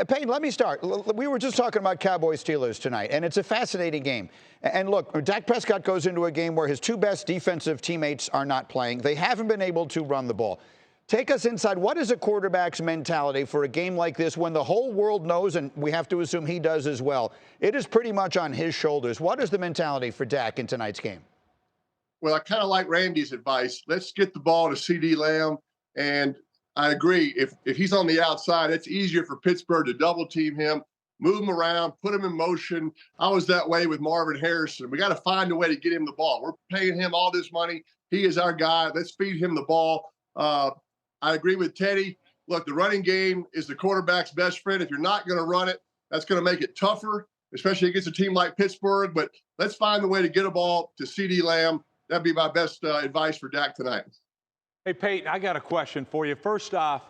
Peyton, let me start. We were just talking about Cowboys-Steelers tonight, and it's a fascinating game. And look, Dak Prescott goes into a game where his two best defensive teammates are not playing. They haven't been able to run the ball. Take us inside. What is a quarterback's mentality for a game like this when the whole world knows, and we have to assume he does as well, it is pretty much on his shoulders? What is the mentality for Dak in tonight's game? Well, I kind of like Randy's advice. Let's get the ball to CD Lamb. And I agree. If he's on the outside, it's easier for Pittsburgh to double team him, move him around, put him in motion. I was that way with Marvin Harrison. We got to find a way to get him the ball. We're paying him all this money. He is our guy. Let's feed him the ball. I agree with Teddy. Look, the running game is the quarterback's best friend. If you're not going to run it, that's going to make it tougher, especially against a team like Pittsburgh. But let's find a way to get a ball to CD Lamb. That'd be my best advice for Dak tonight. Hey, Peyton, I got a question for you. First off,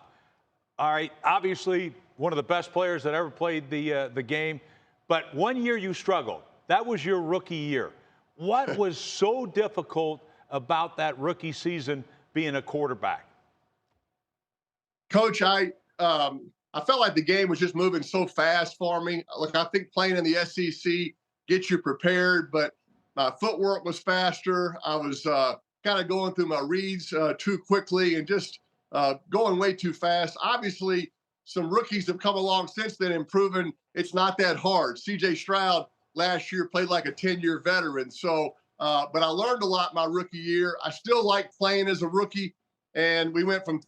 all right, obviously one of the best players that ever played the game, but one year you struggled. That was your rookie year. What was so difficult about that rookie season being a quarterback? Coach, I felt like the game was just moving so fast for me. Look, I think playing in the SEC gets you prepared, but my footwork was faster. I was kind of going through my reads too quickly and just going way too fast. Obviously, some rookies have come along since then and proven it's not that hard. C.J. Stroud last year played like a 10-year veteran. So, but I learned a lot my rookie year. I still like playing as a rookie, and we went from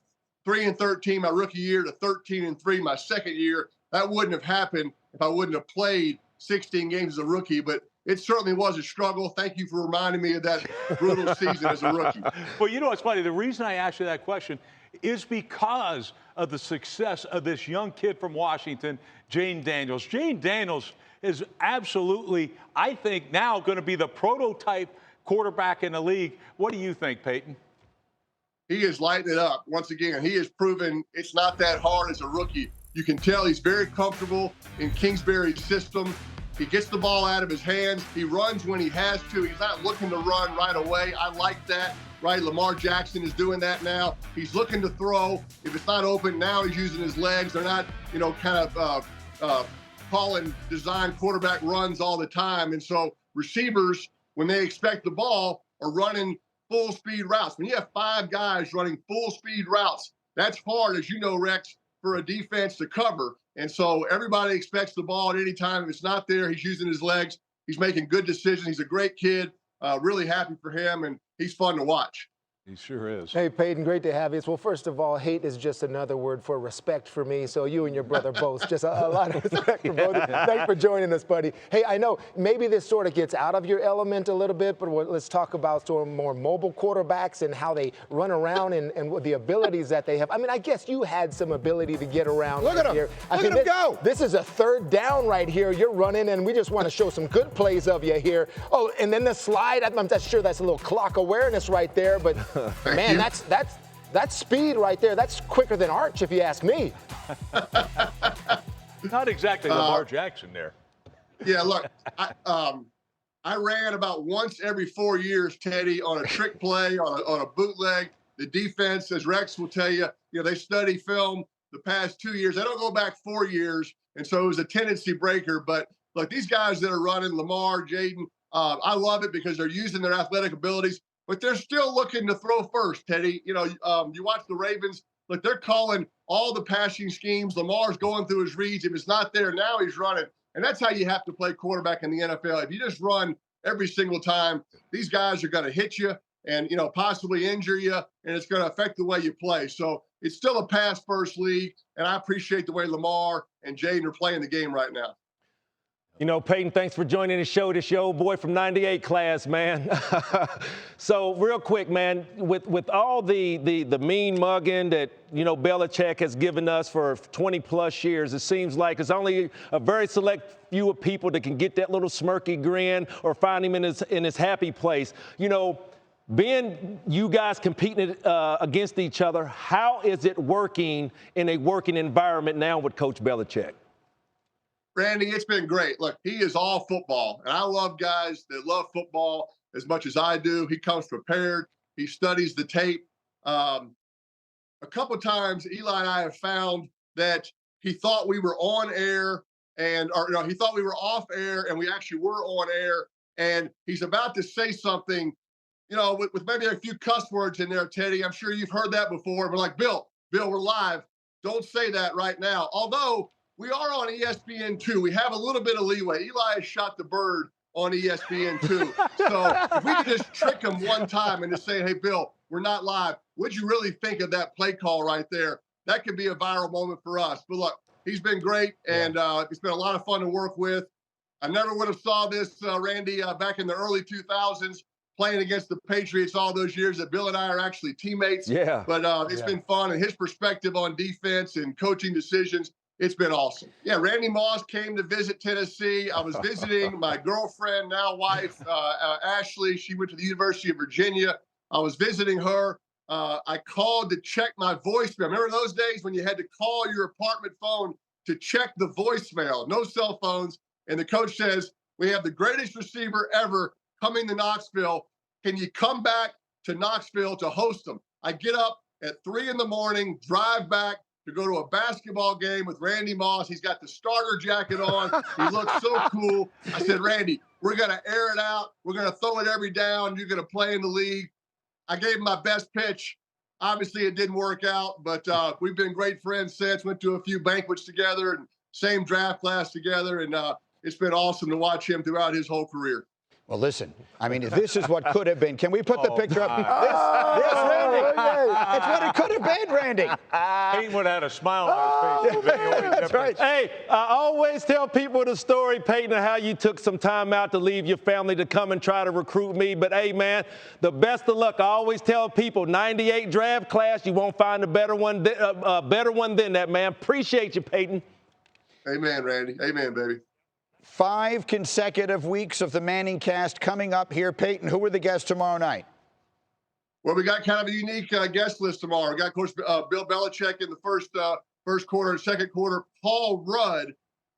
3-13 my rookie year to 13-3 my second year. That wouldn't have happened if I wouldn't have played 16 games as a rookie, but it certainly was a struggle. Thank you for reminding me of that brutal season as a rookie. Well, you know what's funny? The reason I asked you that question is because of the success of this young kid from Washington, Jayden Daniels. Jayden Daniels is absolutely, I think, now going to be the prototype quarterback in the league. What do you think, Peyton? He is lighting it up. Once again, he has proven it's not that hard as a rookie. You can tell he's very comfortable in Kingsbury's system. He gets the ball out of his hands. He runs when he has to. He's not looking to run right away. I like that, right? Lamar Jackson is doing that now. He's looking to throw. If it's not open, now he's using his legs. They're not, kind of calling design quarterback runs all the time. And so receivers, when they expect the ball, are running full speed routes. When you have 5 guys running full speed routes, that's hard, as you know, Rex, for a defense to cover. And so everybody expects the ball at any time. If it's not there, he's using his legs. He's making good decisions. He's a great kid. Really happy for him, and he's fun to watch. He sure is. Hey, Peyton, great to have you. Well, first of all, hate is just another word for respect for me. So you and your brother both, just a lot of respect for both. Thanks for joining us, buddy. Hey, I know maybe this sort of gets out of your element a little bit, but let's talk about sort of more mobile quarterbacks and how they run around and what the abilities that they have. I mean, I guess you had some ability to get around. Look at him. Here. Look at him go. This is a third down right here. You're running, and we just want to show some good plays of you here. Oh, and then the slide. I'm not sure that's a little clock awareness right there, but man, that's speed right there. That's quicker than Arch, if you ask me. Not exactly Lamar Jackson there. Yeah, look, I ran about once every 4 years, Teddy, on a trick play, on a bootleg. The defense, as Rex will tell you, they study film the past 2 years. They don't go back 4 years, and so it was a tendency breaker. But look, these guys that are running, Lamar, Jayden, I love it because they're using their athletic abilities. But they're still looking to throw first, Teddy. You watch the Ravens. Look, they're calling all the passing schemes. Lamar's going through his reads. If it's not there, now he's running. And that's how you have to play quarterback in the NFL. If you just run every single time, these guys are going to hit you and, possibly injure you, and it's going to affect the way you play. So it's still a pass-first league, and I appreciate the way Lamar and Jayden are playing the game right now. Peyton, thanks for joining the show. This your old boy from '98 class, man. So real quick, man, with all the mean mugging that, Belichick has given us for 20 plus years, it seems like it's only a very select few of people that can get that little smirky grin or find him in his happy place. Being you guys competing against each other, how is it working in a working environment now with Coach Belichick? Randy, it's been great. Look, he is all football, and I love guys that love football as much as I do. He comes prepared. He studies the tape. A couple times, Eli and I have found that he thought we were on air he thought we were off air and we actually were on air. And he's about to say something, with maybe a few cuss words in there, Teddy. I'm sure you've heard that before. We're like, Bill, we're live. Don't say that right now. Although we are on ESPN2. We have a little bit of leeway. Eli has shot the bird on ESPN2. So if we could just trick him one time and just say, hey, Bill, we're not live. What'd you really think of that play call right there? That could be a viral moment for us. But look, he's been great, and it's been a lot of fun to work with. I never would have saw this, Randy, back in the early 2000s, playing against the Patriots all those years that Bill and I are actually teammates. Yeah. But it's been fun, and his perspective on defense and coaching decisions, it's been awesome. Yeah, Randy Moss came to visit Tennessee. I was visiting my girlfriend, now wife, Ashley. She went to the University of Virginia. I was visiting her. I called to check my voicemail. Remember those days when you had to call your apartment phone to check the voicemail? No cell phones. And the coach says, we have the greatest receiver ever coming to Knoxville. Can you come back to Knoxville to host them? I get up at 3 a.m, drive back to go to a basketball game with Randy Moss. He's got the starter jacket on. He looks so cool. I said, Randy, we're going to air it out. We're going to throw it every down. You're going to play in the league. I gave him my best pitch. Obviously, it didn't work out, but we've been great friends since. Went to a few banquets together and same draft class together. And it's been awesome to watch him throughout his whole career. Well, listen, I mean, this is what could have been. Can we put the picture up? This, Randy. It's what it could have been, Randy. Peyton would have had a smile on his face. That's right. Hey, I always tell people the story, Peyton, of how you took some time out to leave your family to come and try to recruit me. But, hey, man, the best of luck. I always tell people, 98 draft class, you won't find a better one than that, man. Appreciate you, Peyton. Amen, Randy. Amen, baby. 5 consecutive weeks of the Manningcast coming up here. Peyton, who are the guests tomorrow night? Well, we got kind of a unique guest list tomorrow. We got, of course, Bill Belichick in the first quarter and second quarter. Paul Rudd,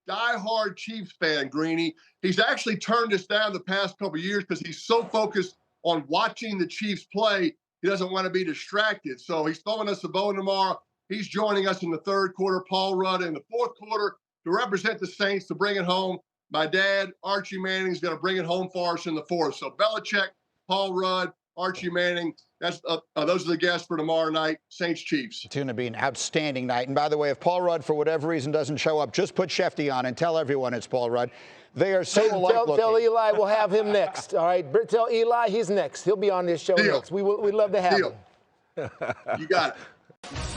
diehard Chiefs fan, Greeny. He's actually turned us down the past couple of years because he's so focused on watching the Chiefs play, he doesn't want to be distracted. So he's throwing us a bone tomorrow. He's joining us in the third quarter, Paul Rudd in the fourth quarter to represent the Saints, to bring it home. My dad, Archie Manning, is going to bring it home for us in the fourth. So Belichick, Paul Rudd, Archie Manning, those are the guests for tomorrow night, Saints Chiefs. It's going to be an outstanding night. And by the way, if Paul Rudd, for whatever reason, doesn't show up, just put Shefty on and tell everyone it's Paul Rudd. They are so alike looking. Tell Eli we'll have him next. All right, tell Eli he's next. He'll be on this show next. We'd love to have him. You got it.